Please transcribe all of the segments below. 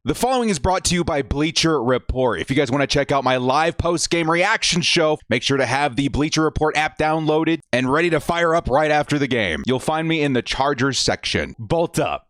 The following is brought to you by Bleacher Report. If you guys want to check out my live post-game reaction show, make sure to have the Bleacher Report app downloaded and ready to fire up right after the game. You'll find me in the Chargers section. Bolt up.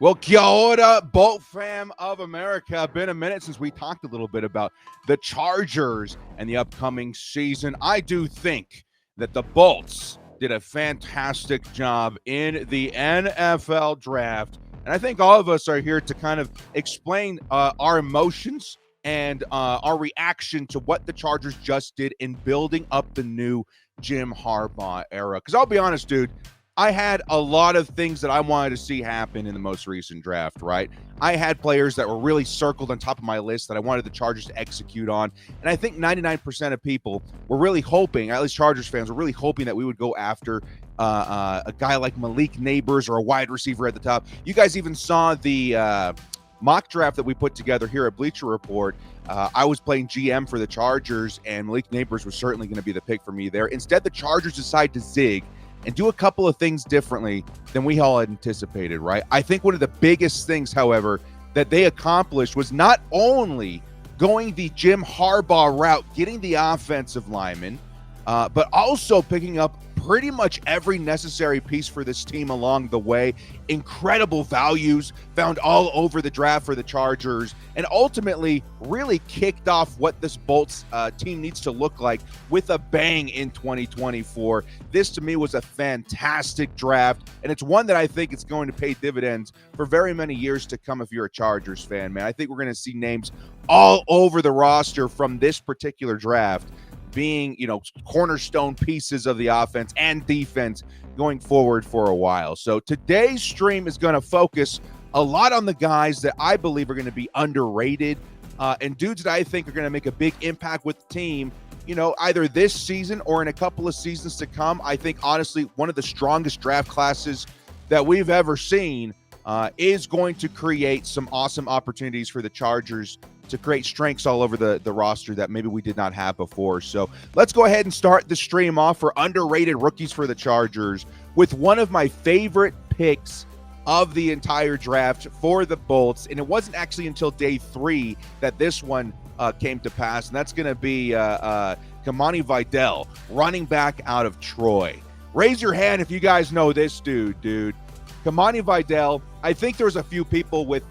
Well, kia ora, Bolt fam of America. Been a minute since we talked a little bit about the Chargers and the upcoming season. I do think that the Bolts did a fantastic job in the NFL draft. And I think all of us are here to kind of explain our emotions and our reaction to what the Chargers just did in building up the new Jim Harbaugh era. Because I'll be honest, dude, I had a lot of things that I wanted to see happen in the most recent draft, right? I had players that were really circled on top of my list that I wanted the Chargers to execute on. And I think 99% of people were really hoping, at least Chargers fans, were really hoping that we would go after a guy like Malik Neighbors or a wide receiver at the top. You guys even saw the mock draft that we put together here at Bleacher Report. I was playing GM for the Chargers, and Malik Neighbors was certainly going to be the pick for me there. Instead, the Chargers decide to zig and do a couple of things differently than we all had anticipated, right? I think one of the biggest things, however, that they accomplished was not only going the Jim Harbaugh route, getting the offensive lineman, but also picking up pretty much every necessary piece for this team along the way. Incredible values found all over the draft for the Chargers, and ultimately really kicked off what this Bolts team needs to look like with a bang in 2024. This, to me, was a fantastic draft, and it's one that I think is going to pay dividends for very many years to come if you're a Chargers fan, man. I think we're going to see names all over the roster from this particular draft being, cornerstone pieces of the offense and defense going forward for a while. So today's stream is going to focus a lot on the guys that I believe are going to be underrated and dudes that I think are going to make a big impact with the team, either this season or in a couple of seasons to come. I think, honestly, one of the strongest draft classes that we've ever seen is going to create some awesome opportunities for the Chargers to create strengths all over the roster that maybe we did not have before. So let's go ahead and start the stream off for underrated rookies for the Chargers with one of my favorite picks of the entire draft for the Bolts. And it wasn't actually until day 3 that this one came to pass. And that's going to be Kamani Vidal, running back out of Troy. Raise your hand if you guys know this dude. Kamani Vidal, I think there was a few people with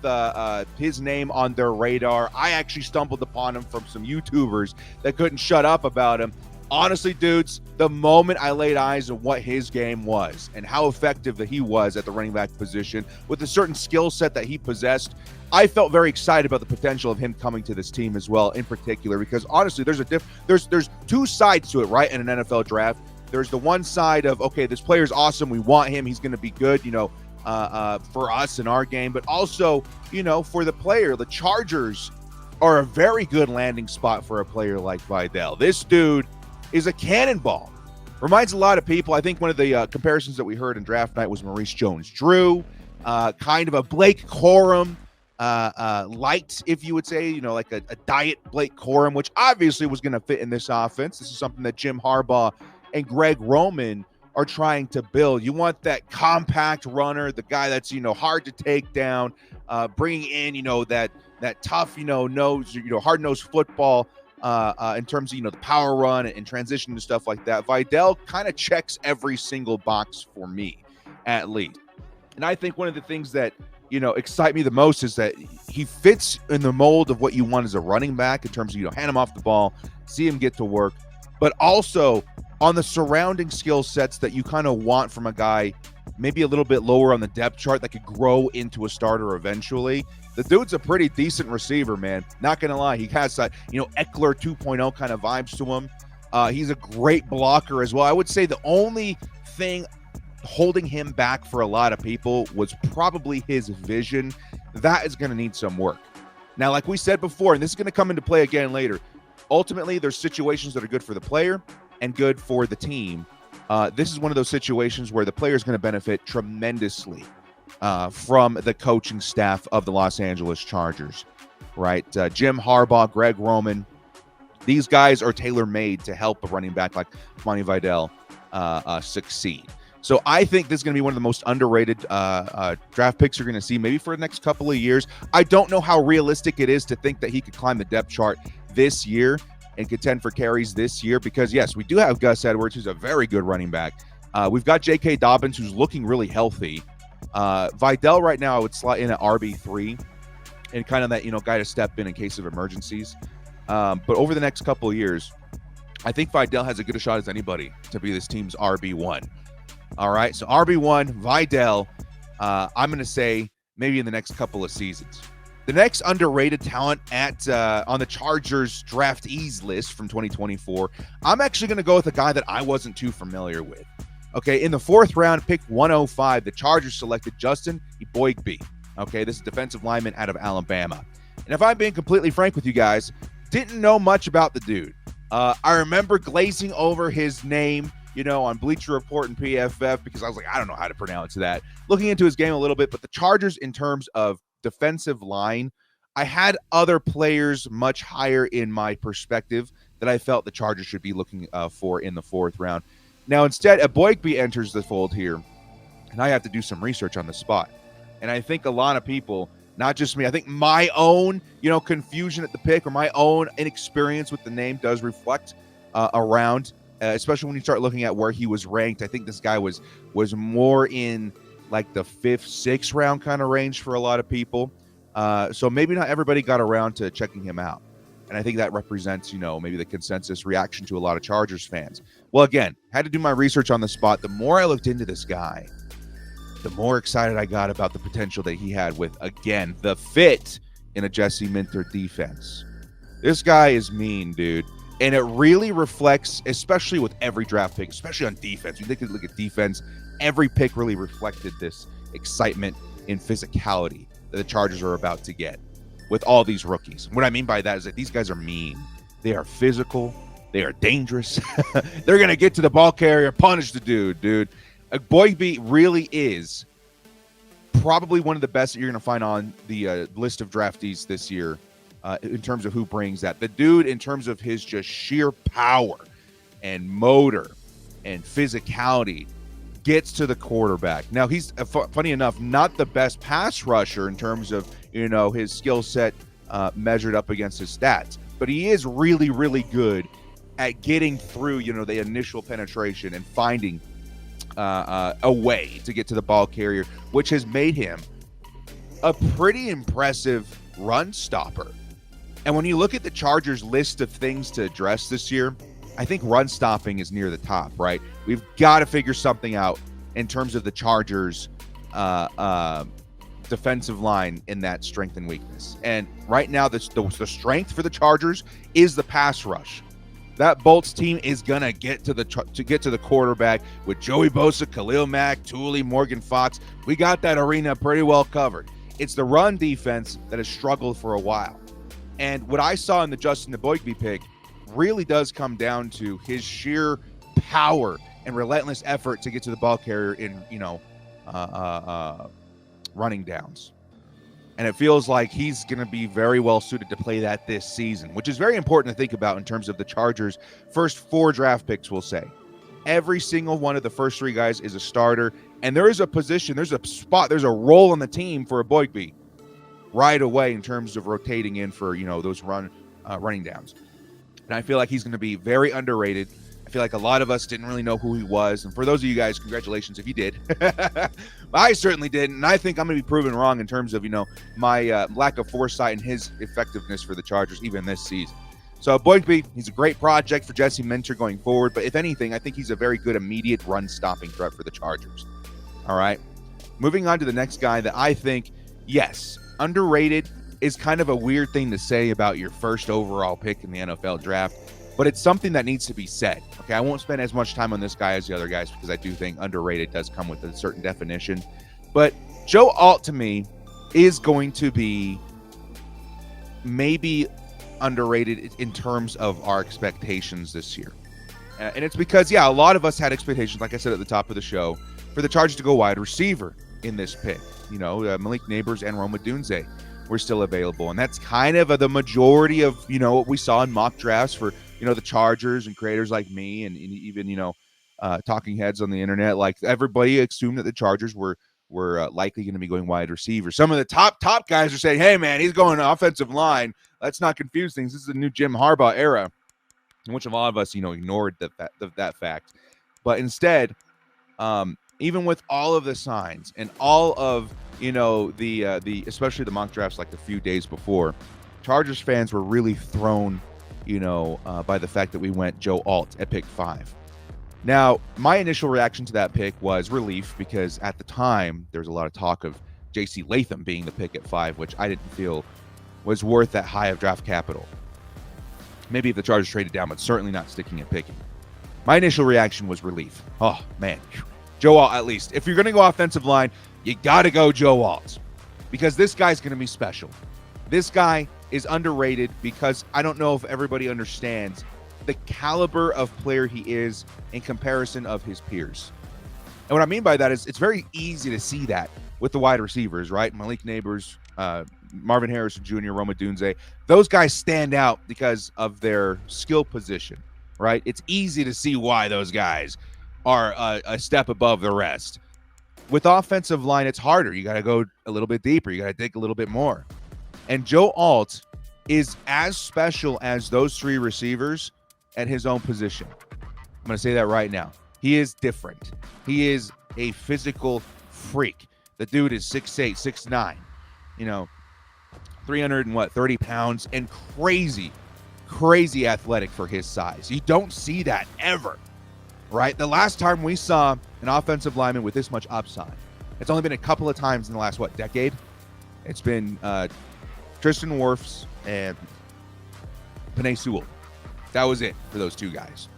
his name on their radar. I actually stumbled upon him from some YouTubers that couldn't shut up about him. Honestly, dudes, the moment I laid eyes on what his game was and how effective that he was at the running back position with a certain skill set that he possessed, I felt very excited about the potential of him coming to this team as well, in particular, because honestly, there's two sides to it, right, in an NFL draft. There's the one side of, okay, this player's awesome, we want him, he's going to be good, for us in our game, but also, for the player. The Chargers are a very good landing spot for a player like Vidal. This dude is a cannonball. Reminds a lot of people. I think one of the comparisons that we heard in draft night was Maurice Jones-Drew, kind of a Blake Corum, light, if you would say, like a diet Blake Corum, which obviously was going to fit in this offense. This is something that Jim Harbaugh and Greg Roman are trying to build. You want that compact runner, the guy that's, hard to take down, bringing in, that tough, hard-nosed football in terms of, the power run and transition and stuff like that. Vidal kind of checks every single box for me, at least. And I think one of the things that, excite me the most is that he fits in the mold of what you want as a running back in terms of, hand him off the ball, see him get to work, but also on the surrounding skill sets that you kind of want from a guy maybe a little bit lower on the depth chart that could grow into a starter eventually. The dude's a pretty decent receiver, man. Not going to lie. He has that, Eckler 2.0 kind of vibes to him. He's a great blocker as well. I would say the only thing holding him back for a lot of people was probably his vision. That is going to need some work. Now, like we said before, and this is going to come into play again later, ultimately there's situations that are good for the player and good for the team. This is one of those situations where the player is going to benefit tremendously from the coaching staff of the Los Angeles Chargers, right? Jim Harbaugh, Greg Roman, these guys are tailor-made to help a running back like Kamani Vidal succeed. So I think this is going to be one of the most underrated draft picks you're going to see maybe for the next couple of years. I don't know how realistic it is to think that he could climb the depth chart this year and contend for carries this year because, yes, we do have Gus Edwards, who's a very good running back. We've got J.K. Dobbins, who's looking really healthy. Vidal right now, I would slot in at RB3 and kind of that, guy to step in case of emergencies. But over the next couple of years, I think Vidal has as good a shot as anybody to be this team's RB1. All right, so RB1, Vidal, I'm going to say maybe in the next couple of seasons. The next underrated talent on the Chargers draftees list from 2024, I'm actually going to go with a guy that I wasn't too familiar with. Okay, in the 4th round, pick 105, the Chargers selected Justin Eboigbe. Okay, this is defensive lineman out of Alabama. And if I'm being completely frank with you guys, didn't know much about the dude. I remember glazing over his name, on Bleacher Report and PFF because I was like, I don't know how to pronounce that. Looking into his game a little bit, but the Chargers, in terms of defensive line, I had other players much higher in my perspective that I felt the Chargers should be looking for in the 4th round. Now, instead, Eboigbe enters the fold here, and I have to do some research on the spot. And I think a lot of people, not just me, I think my own, confusion at the pick or my own inexperience with the name does reflect around, especially when you start looking at where he was ranked. I think this guy was more in like the 5th, 6th round kind of range for a lot of people. So maybe not everybody got around to checking him out. And I think that represents, maybe the consensus reaction to a lot of Chargers fans. Well, again, had to do my research on the spot. The more I looked into this guy, the more excited I got about the potential that he had with, again, the fit in a Jesse Minter defense. This guy is mean, dude. And it really reflects, especially with every draft pick, especially on defense. You look at defense, every pick really reflected this excitement and physicality that the Chargers are about to get with all these rookies. What I mean by that is that these guys are mean. They are physical. They are dangerous. They're going to get to the ball carrier, punish the dude. Eboigbe really is probably one of the best that you're going to find on the list of draftees this year in terms of who brings that. The dude, in terms of his just sheer power and motor and physicality, gets to the quarterback. Now, he's, funny enough, not the best pass rusher in terms of, his skill set measured up against his stats. But he is really, really good at getting through, the initial penetration and finding a way to get to the ball carrier, which has made him a pretty impressive run stopper. And when you look at the Chargers list of things to address this year, I think run stopping is near the top, right? We've got to figure something out in terms of the Chargers defensive line in that strength and weakness. And right now, the strength for the Chargers is the pass rush. That Bolts team is gonna get to the quarterback with Joey Bosa, Khalil Mack, Thule, Morgan Fox. We got that arena pretty well covered. It's the run defense that has struggled for a while. And what I saw in the Justin Eboigbe pick really does come down to his sheer power and relentless effort to get to the ball carrier in, running downs. And it feels like he's going to be very well suited to play that this season, which is very important to think about in terms of the Chargers' first 4 draft picks, we'll say. Every single one of the first 3 guys is a starter, and there is a position, there's a spot, there's a role on the team for Eboigbe right away in terms of rotating in for, those running downs. And I feel like he's going to be very underrated. I feel like a lot of us didn't really know who he was. And for those of you guys, congratulations if you did. I certainly didn't. And I think I'm going to be proven wrong in terms of, my lack of foresight and his effectiveness for the Chargers even this season. So Eboigbe, he's a great project for Jesse Minter going forward. But if anything, I think he's a very good immediate run-stopping threat for the Chargers. All right. Moving on to the next guy that I think, yes, underrated is kind of a weird thing to say about your first overall pick in the NFL draft. But it's something that needs to be said. Okay, I won't spend as much time on this guy as the other guys because I do think underrated does come with a certain definition. But Joe Alt, to me, is going to be maybe underrated in terms of our expectations this year. And it's because, a lot of us had expectations, like I said at the top of the show, for the Chargers to go wide receiver in this pick. Malik Neighbors and Roma Dunze were still available. And that's kind of the majority of, what we saw in mock drafts for, the Chargers and creators like me and even, talking heads on the internet. Like, everybody assumed that the Chargers were likely going to be going wide receiver. Some of the top guys are saying, hey, man, he's going offensive line. Let's not confuse things. This is a new Jim Harbaugh era, in which a lot of us, ignored that fact. But instead, even with all of the signs and all of, the especially the mock drafts like a few days before, Chargers fans were really thrown, by the fact that we went Joe Alt at pick 5. Now, my initial reaction to that pick was relief, because at the time there was a lot of talk of J.C. Latham being the pick at 5, which I didn't feel was worth that high of draft capital. Maybe if the Chargers traded down, but certainly not sticking and picking. My initial reaction was relief. Oh, man. Joe Alt, at least. If you're going to go offensive line, you got to go Joe Alt, because this guy's going to be special. This guy is underrated because I don't know if everybody understands the caliber of player he is in comparison of his peers. And what I mean by that is it's very easy to see that with the wide receivers, right? Malik Neighbors, Marvin Harrison Jr., Roma Dunze. Those guys stand out because of their skill position, right? It's easy to see why those guys are a step above the rest. With offensive line, it's harder. You got to go a little bit deeper. You got to dig a little bit more. And Joe Alt is as special as those 3 receivers at his own position. I'm going to say that right now. He is different. He is a physical freak. The dude is 6'8", 6'9", 330 pounds, and crazy athletic for his size. You don't see that ever, right? The last time we saw an offensive lineman with this much upside, it's only been a couple of times in the last, decade? It's been Tristan Wirfs and Penei Sewell. That was it for those 2 guys.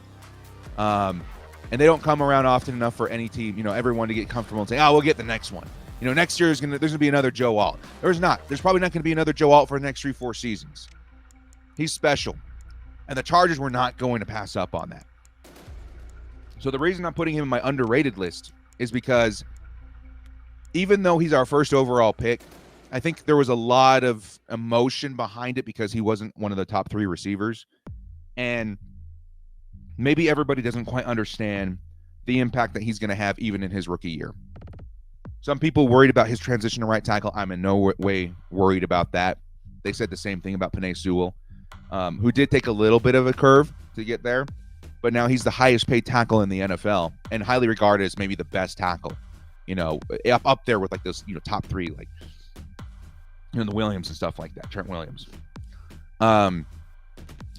And they don't come around often enough for any team, everyone to get comfortable and say, we'll get the next one. Next year there's going to be another Joe Alt. There's probably not going to be another Joe Alt for the next 3-4 seasons. He's special. And the Chargers were not going to pass up on that. So the reason I'm putting him in my underrated list is because even though he's our first overall pick, I think there was a lot of emotion behind it because he wasn't one of the top 3 receivers. And maybe everybody doesn't quite understand the impact that he's going to have even in his rookie year. Some people worried about his transition to right tackle. I'm in no way worried about that. They said the same thing about Penei Sewell, who did take a little bit of a curve to get there, but now he's the highest paid tackle in the NFL and highly regarded as maybe the best tackle, up there with like those, top 3, like, the Williams and stuff like that, Trent Williams.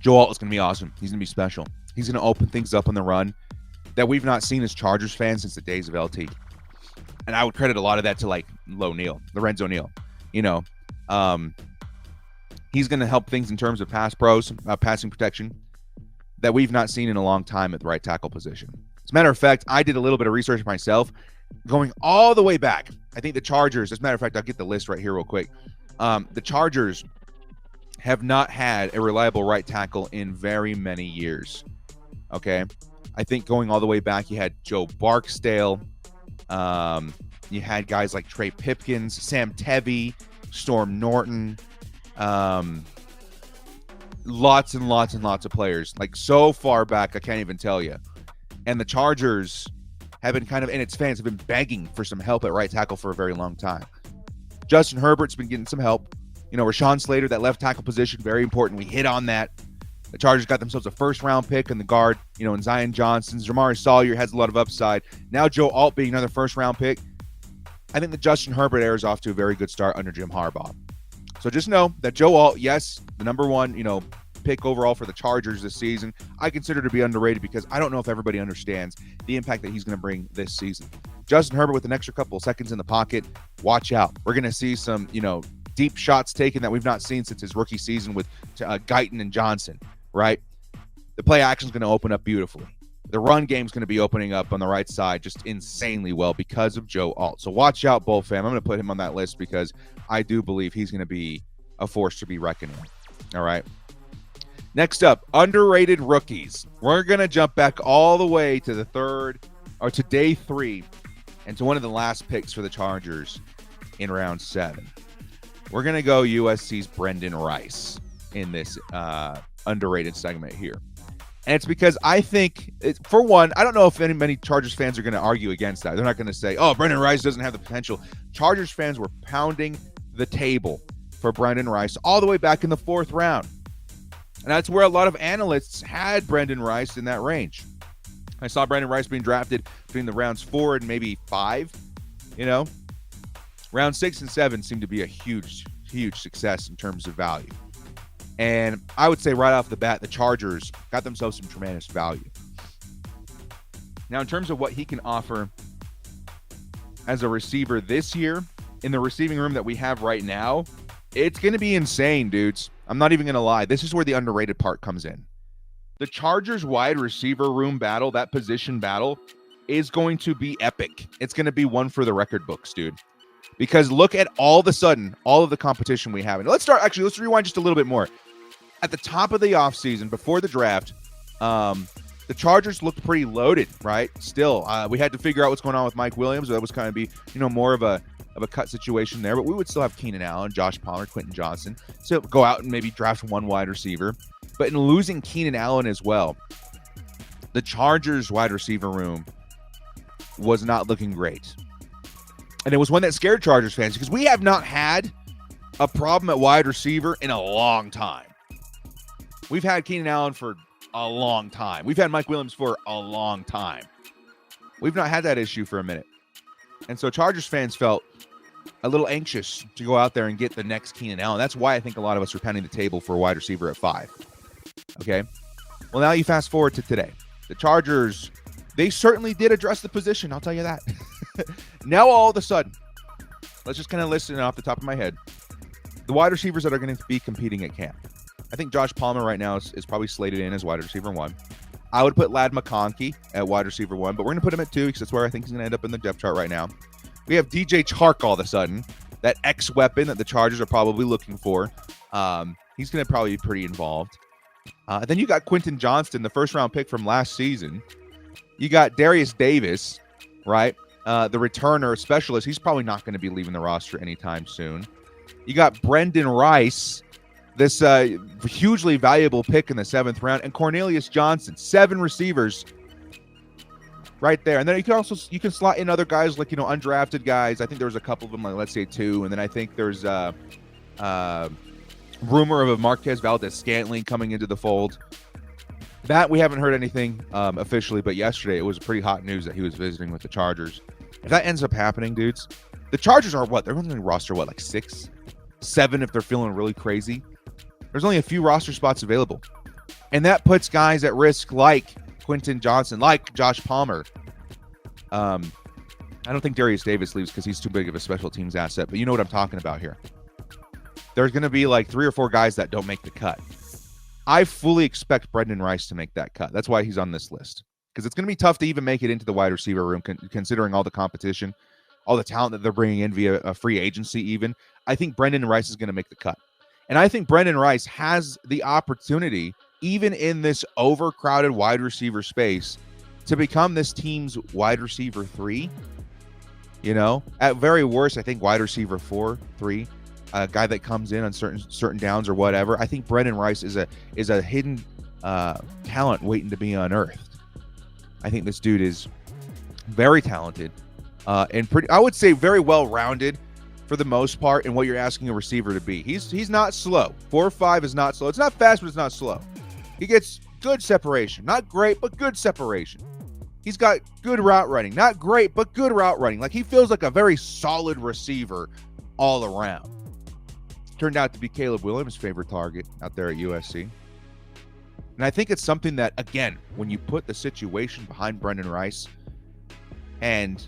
Joe Alt is going to be awesome. He's going to be special. He's going to open things up on the run that we've not seen as Chargers fans since the days of LT. And I would credit a lot of that to like Lorenzo Neal. He's going to help things in terms of passing protection that we've not seen in a long time at the right tackle position. As a matter of fact, I did a little bit of research myself, going all the way back. I think the Chargers, as a matter of fact, I'll get the list right here real quick. The Chargers have not had a reliable right tackle in very many years. Okay. I think going all the way back, you had Joe Barksdale. You had guys like Trey Pipkins, Sam Tevy, Storm Norton. Lots and lots and lots of players. Like so far back, I can't even tell you. And the Chargers have been and its fans have been begging for some help at right tackle for a very long time. Justin Herbert's been getting some help. Rashawn Slater, that left tackle position, very important. We hit on that. The Chargers got themselves a first-round pick in the guard, in Zion Johnson. Jamari Sawyer has a lot of upside. Now Joe Alt being another first-round pick. I think the Justin Herbert era is off to a very good start under Jim Harbaugh. So just know that Joe Alt, yes, the number 1, pick overall for the Chargers this season, I consider to be underrated because I don't know if everybody understands the impact that he's going to bring this season. Justin Herbert with an extra couple of seconds in the pocket, watch out. We're going to see some, deep shots taken that we've not seen since his rookie season with Guyton and Johnson, right? The play action is going to open up beautifully. The run game is going to be opening up on the right side just insanely well because of Joe Alt. So watch out, Bull fam. I'm going to put him on that list because I do believe he's going to be a force to be reckoned with. All right. Next up, underrated rookies. We're going to jump back all the way to to day 3 and to one of the last picks for the Chargers in round 7. We're going to go USC's Brendan Rice in this underrated segment here. And it's because I think, for one, I don't know if many Chargers fans are going to argue against that. They're not going to say, oh, Brendan Rice doesn't have the potential. Chargers fans were pounding the table for Brendan Rice all the way back in the 4th round. And that's where a lot of analysts had Brendan Rice in that range. I saw Brendan Rice being drafted between the rounds 4 and maybe 5, Round 6 and 7 seemed to be a huge, huge success in terms of value. And I would say right off the bat, the Chargers got themselves some tremendous value. Now, in terms of what he can offer as a receiver this year, in the receiving room that we have right now, it's going to be insane, dudes. I'm not even going to lie. This is where the underrated part comes in. The Chargers wide receiver room battle, that position battle, is going to be epic. It's going to be one for the record books, dude. Because look at all of the competition we have. And let's rewind just a little bit more. At the top of the offseason, before the draft, the Chargers looked pretty loaded, right? Still, we had to figure out what's going on with Mike Williams. That was kind of be, more of a cut situation there. But we would still have Keenan Allen, Josh Palmer, Quentin Johnson. So go out and maybe draft one wide receiver. But in losing Keenan Allen as well, the Chargers wide receiver room was not looking great. And it was one that scared Chargers fans because we have not had a problem at wide receiver in a long time. We've had Keenan Allen for a long time. We've had Mike Williams for a long time. We've not had that issue for a minute. And so Chargers fans felt a little anxious to go out there and get the next Keenan Allen. That's why I think a lot of us are pounding the table for a wide receiver at 5. Okay? Well, now you fast forward to today. The Chargers, they certainly did address the position. I'll tell you that. Now, all of a sudden, let's just kind of listen off the top of my head. The wide receivers that are going to be competing at camp. I think Josh Palmer right now is probably slated in as wide receiver 1. I would put Ladd McConkey at wide receiver 1, but we're going to put him at 2 because that's where I think he's going to end up in the depth chart right now. We have DJ Chark all of a sudden, that X weapon that the Chargers are probably looking for. He's going to probably be pretty involved. Then you got Quentin Johnston, the first-round pick from last season. You got Darius Davis, right? The returner specialist. He's probably not going to be leaving the roster anytime soon. You got Brendan Rice, this hugely valuable pick in the 7th round, and Cornelius Johnson, 7 receivers right there. And then you can slot in other guys like, undrafted guys. I think there's a couple of them, like let's say 2. And then I think there's rumor of a Marquez Valdez-Scantling coming into the fold. That we haven't heard anything officially, but yesterday it was pretty hot news that he was visiting with the Chargers. If that ends up happening, dudes, the Chargers are what? They're going to roster like 6, 7 if they're feeling really crazy. There's only a few roster spots available. And that puts guys at risk like Quentin Johnson, like Josh Palmer. I don't think Darius Davis leaves because he's too big of a special teams asset, but you know what I'm talking about here. There's going to be like 3 or 4 guys that don't make the cut. I fully expect Brendan Rice to make that cut. That's why he's on this list. Because it's going to be tough to even make it into the wide receiver room, considering all the competition, all the talent that they're bringing in via a free agency even. I think Brendan Rice is going to make the cut. And I think Brendan Rice has the opportunity, even in this overcrowded wide receiver space, to become this team's wide receiver 3. At very worst, I think wide receiver 4, 3. A guy that comes in on certain downs or whatever. I think Brendan Rice is a hidden talent waiting to be unearthed. I think this dude is very talented and I would say very well-rounded for the most part in what you're asking a receiver to be. He's not slow. 4.5 is not slow. It's not fast, but it's not slow. He gets good separation. Not great, but good separation. He's got good route running. Not great, but good route running. Like, he feels like a very solid receiver all around. Turned out to be Caleb Williams' favorite target out there at USC. And I think it's something that, again, when you put the situation behind Brendan Rice and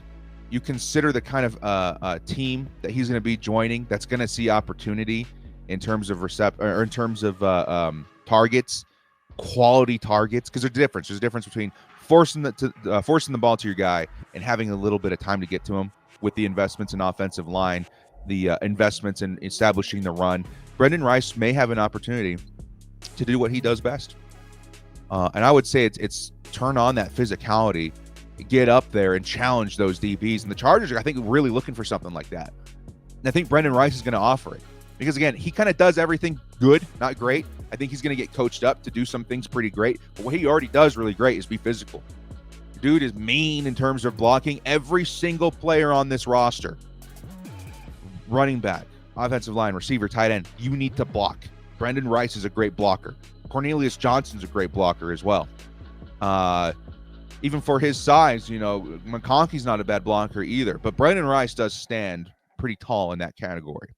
you consider the kind of team that he's going to be joining that's going to see opportunity in terms of targets, quality targets, because there's a difference. There's a difference between forcing the ball to your guy and having a little bit of time to get to him with the investments in offensive line, the investments in establishing the run. Brendan Rice may have an opportunity to do what he does best. And I would say it's turn on that physicality, get up there and challenge those DBs. And the Chargers are, I think, really looking for something like that. And I think Brendan Rice is going to offer it. Because, again, he kind of does everything good, not great. I think he's going to get coached up to do some things pretty great. But what he already does really great is be physical. Dude is mean in terms of blocking. Every single player on this roster, running back, offensive line, receiver, tight end, you need to block. Brendan Rice is a great blocker. Cornelius Johnson's a great blocker as well. Even for his size, McConkey's not a bad blocker either. But Brendan Rice does stand pretty tall in that category.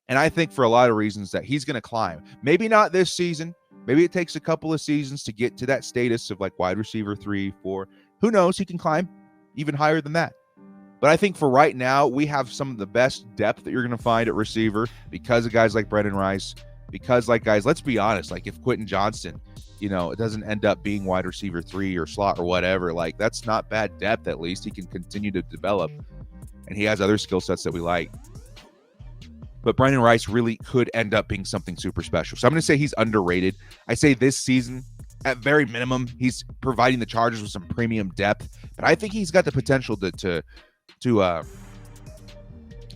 And I think for a lot of reasons that he's going to climb. Maybe not this season. Maybe it takes a couple of seasons to get to that status of like wide receiver 3, 4. Who knows? He can climb even higher than that. But I think for right now, we have some of the best depth that you're going to find at receiver because of guys like Brendan Rice, because like guys, let's be honest, like if Quentin Johnston, it doesn't end up being wide receiver 3 or slot or whatever, like that's not bad depth. At least he can continue to develop and he has other skill sets that we like. But Brendan Rice really could end up being something super special. So I'm going to say he's underrated. I say this season, at very minimum, he's providing the Chargers with some premium depth. But I think he's got the potential to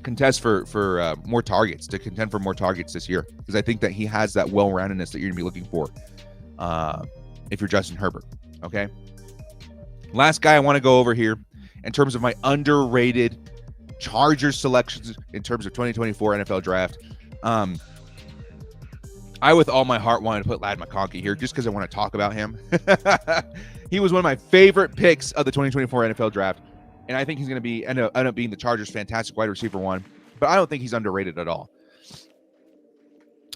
contest for more targets, to contend for more targets this year. Because I think that he has that well-roundedness that you're going to be looking for if you're Justin Herbert. Okay? Last guy I want to go over here in terms of my underrated Chargers selections in terms of 2024 NFL draft. I, with all my heart, wanted to put Ladd McConkey here just because I want to talk about him. He was one of my favorite picks of the 2024 NFL draft, and I think he's going to end up being the Chargers' fantastic wide receiver 1, but I don't think he's underrated at all.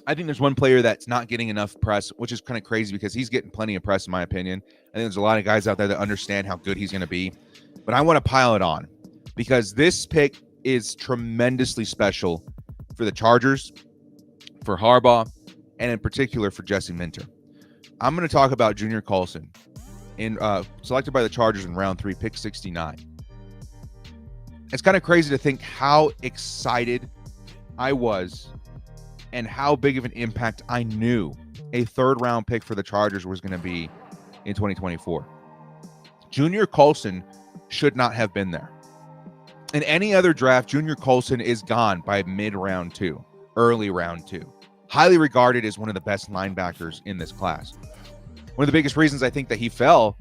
I think there's one player that's not getting enough press, which is kind of crazy because he's getting plenty of press, in my opinion. I think there's a lot of guys out there that understand how good he's going to be, but I want to pile it on because this pick is tremendously special for the Chargers, for Harbaugh, and in particular for Jesse Minter. I'm going to talk about Junior Coulson, selected by the Chargers in round 3, pick 69. It's kind of crazy to think how excited I was and how big of an impact I knew a third-round pick for the Chargers was going to be in 2024. Junior Coulson should not have been there. In any other draft, Junior Coulson is gone by mid-round 2, early round 2. Highly regarded as one of the best linebackers in this class. One of the biggest reasons I think that he fell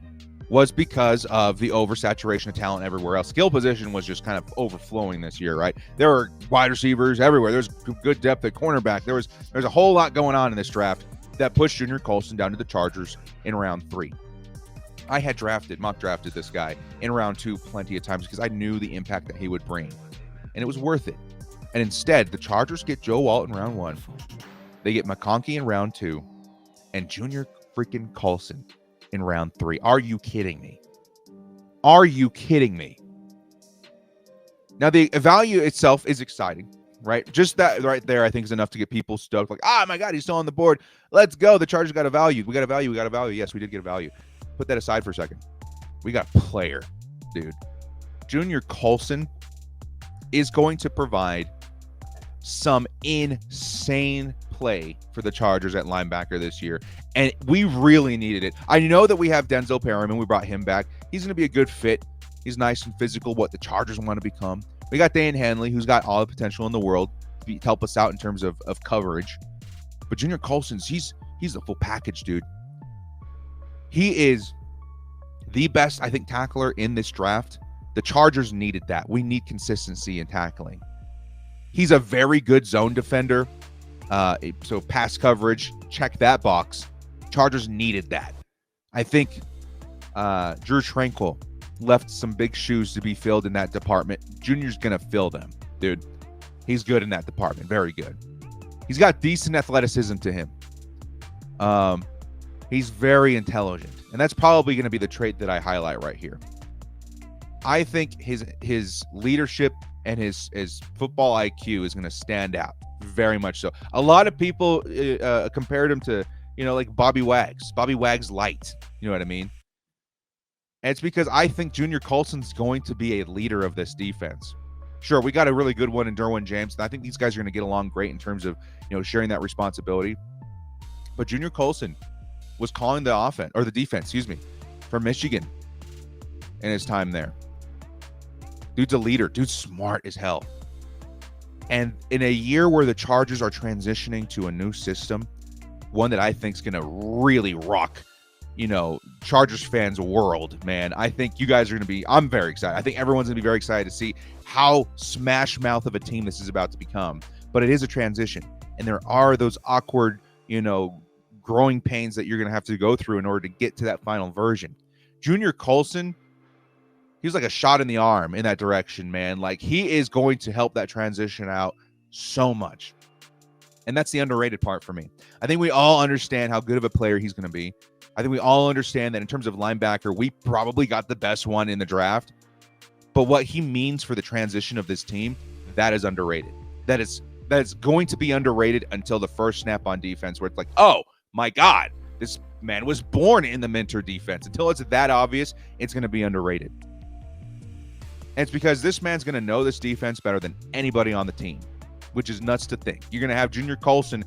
was because of the oversaturation of talent everywhere else. Skill position was just kind of overflowing this year, right? There were wide receivers everywhere. There's good depth at cornerback. There's a whole lot going on in this draft that pushed Junior Coulson down to the Chargers in round 3. I had mock drafted this guy in round 2 plenty of times because I knew the impact that he would bring, and it was worth it. And instead, the Chargers get Joe Alt in round 1. They get McConkey in round 2 and Junior freaking Coulson in round 3. Are you kidding me? Are you kidding me? Now, the value itself is exciting, right? Just that right there, I think, is enough to get people stoked. Like, oh my God, he's still on the board. Let's go. The Chargers got a value. We got a value. We got a value. Yes, we did get a value. Put that aside for a second. We got a player, dude. Junior Coulson is going to provide some insane play for the Chargers at linebacker this year, and we really needed it. I know that we have Denzel Perryman. We brought him back. He's going to be a good fit. He's nice and physical, what the Chargers want to become. We got Dan Hanley, who's got all the potential in the world to help us out in terms of coverage. But Junior Coulson's, he's the full package, dude. He is the best, I think, tackler in this draft. The Chargers needed that. We need consistency in tackling. He's a very good zone defender. So pass coverage, check that box. Chargers needed that. I think Drew Tranquill left some big shoes to be filled in that department. Junior's going to fill them, dude. He's good in that department. Very good. He's got decent athleticism to him. He's very intelligent. And that's probably going to be the trait that I highlight right here. I think his leadership and his football IQ is going to stand out very much so. A lot of people compared him to, like Bobby Wags light. You know what I mean? And it's because I think Junior Coulson's going to be a leader of this defense. Sure, we got a really good one in Derwin James, and I think these guys are going to get along great in terms of, sharing that responsibility. But Junior Coulson was calling the offense, or the defense, for Michigan in his time there. Dude's a leader. Dude's smart as hell. And in a year where the Chargers are transitioning to a new system, one that I think is going to really rock, Chargers fans' world, man. I think you guys are going to be, I'm very excited. I think everyone's going to be very excited to see how smash mouth of a team this is about to become. But it is a transition, and there are those awkward, growing pains that you're going to have to go through in order to get to that final version. Junior Coulson, he was like a shot in the arm in that direction, man. Like, he is going to help that transition out so much. And that's the underrated part for me. I think we all understand how good of a player he's going to be. I think we all understand that in terms of linebacker, we probably got the best one in the draft. But what he means for the transition of this team, that is underrated. That is going to be underrated until the first snap on defense, where it's like, oh my God, this man was born in the Minter defense. Until it's that obvious, it's going to be underrated. And it's because this man's going to know this defense better than anybody on the team, which is nuts to think. You're going to have Junior Coulson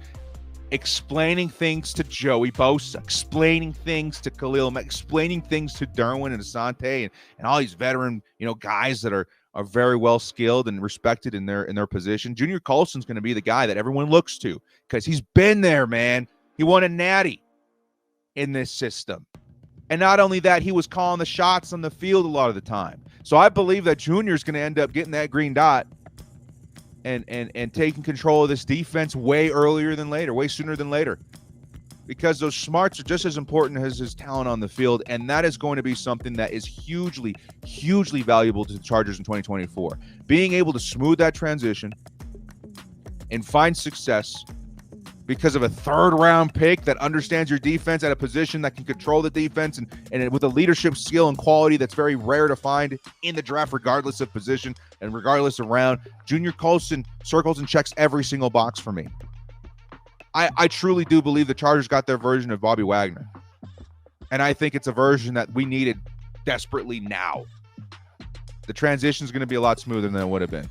explaining things to Joey Bosa, explaining things to Khalil Mack, explaining things to Derwin and Asante and all these veteran, guys that are very well skilled and respected in their position. Junior Coulson's going to be the guy that everyone looks to because he's been there, man. He won a natty in this system. And not only that, he was calling the shots on the field a lot of the time. So I believe that Junior's going to end up getting that green dot and taking control of this defense way earlier than later, way sooner than later. Because those smarts are just as important as his talent on the field, and that is going to be something that is hugely, hugely valuable to the Chargers in 2024. Being able to smooth that transition and find success because of a third-round pick that understands your defense at a position that can control the defense and with a leadership skill and quality that's very rare to find in the draft, regardless of position and regardless of round. Junior Coulson circles and checks every single box for me. I truly do believe the Chargers got their version of Bobby Wagner. And I think it's a version that we needed desperately now. The transition is going to be a lot smoother than it would have been.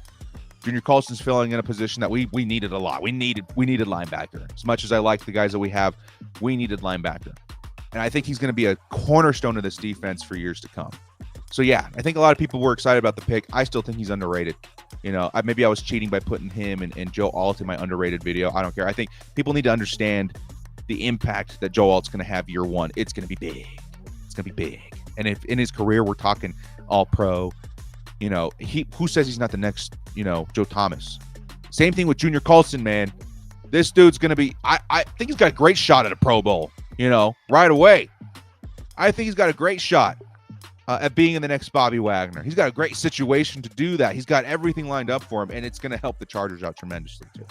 Junior Coulson's filling in a position that we needed a lot. We needed linebacker. As much as I like the guys that we have, we needed linebacker. And I think he's going to be a cornerstone of this defense for years to come. So, yeah, I think a lot of people were excited about the pick. I still think he's underrated. Maybe I was cheating by putting him and Joe Alt in my underrated video. I don't care. I think people need to understand the impact that Joe Alt's going to have year one. It's going to be big. It's going to be big. And if in his career we're talking all pro, who says he's not the next, Joe Thomas? Same thing with Junior Coulson, man. This dude's going to be, I think he's got a great shot at a Pro Bowl, right away. I think he's got a great shot at being in the next Bobby Wagner. He's got a great situation to do that. He's got everything lined up for him, and it's going to help the Chargers out tremendously, too.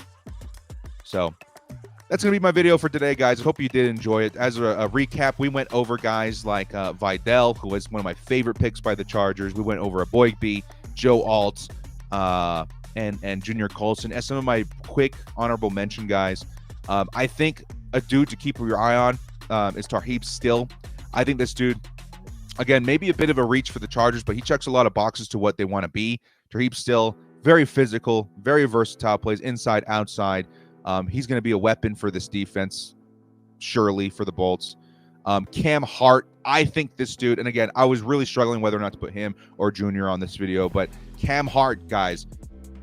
So that's going to be my video for today, guys. I hope you did enjoy it. As a recap, we went over guys like Vidal, who was one of my favorite picks by the Chargers. We went over Eboigbe, Joe Alt, and Junior Coulson. As some of my quick honorable mention guys, I think a dude to keep your eye on is Tarheeb Still. I think this dude, again, maybe a bit of a reach for the Chargers, but he checks a lot of boxes to what they want to be. Tarheeb Still, very physical, very versatile, plays inside, outside. He's going to be a weapon for this defense, surely, for the Bolts. Cam Hart, I think this dude, and again, I was really struggling whether or not to put him or Junior on this video, but Cam Hart, guys,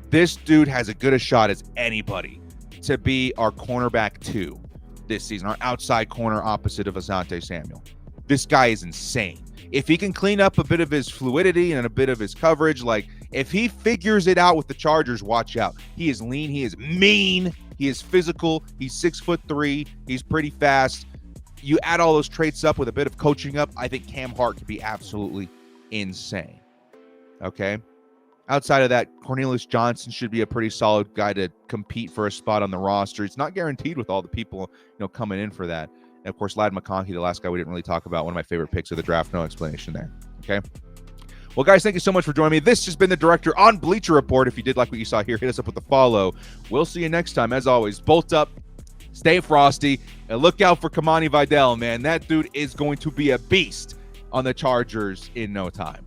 this dude has as good a shot as anybody to be our cornerback 2 this season, our outside corner opposite of Asante Samuel. This guy is insane. If he can clean up a bit of his fluidity and a bit of his coverage, like if he figures it out with the Chargers, watch out. He is lean. He is mean. He is physical. He's 6'3". He's pretty fast. You add all those traits up with a bit of coaching up, I think Cam Hart could be absolutely insane. Okay? Outside of that, Cornelius Johnson should be a pretty solid guy to compete for a spot on the roster. It's not guaranteed with all the people, coming in for that. And of course, Ladd McConkey, the last guy we didn't really talk about, one of my favorite picks of the draft. No explanation there. Okay? Well, guys, thank you so much for joining me. This has been the Director on Bleacher Report. If you did like what you saw here, hit us up with a follow. We'll see you next time. As always, bolt up, stay frosty, and look out for Kamani Vidal, man. That dude is going to be a beast on the Chargers in no time.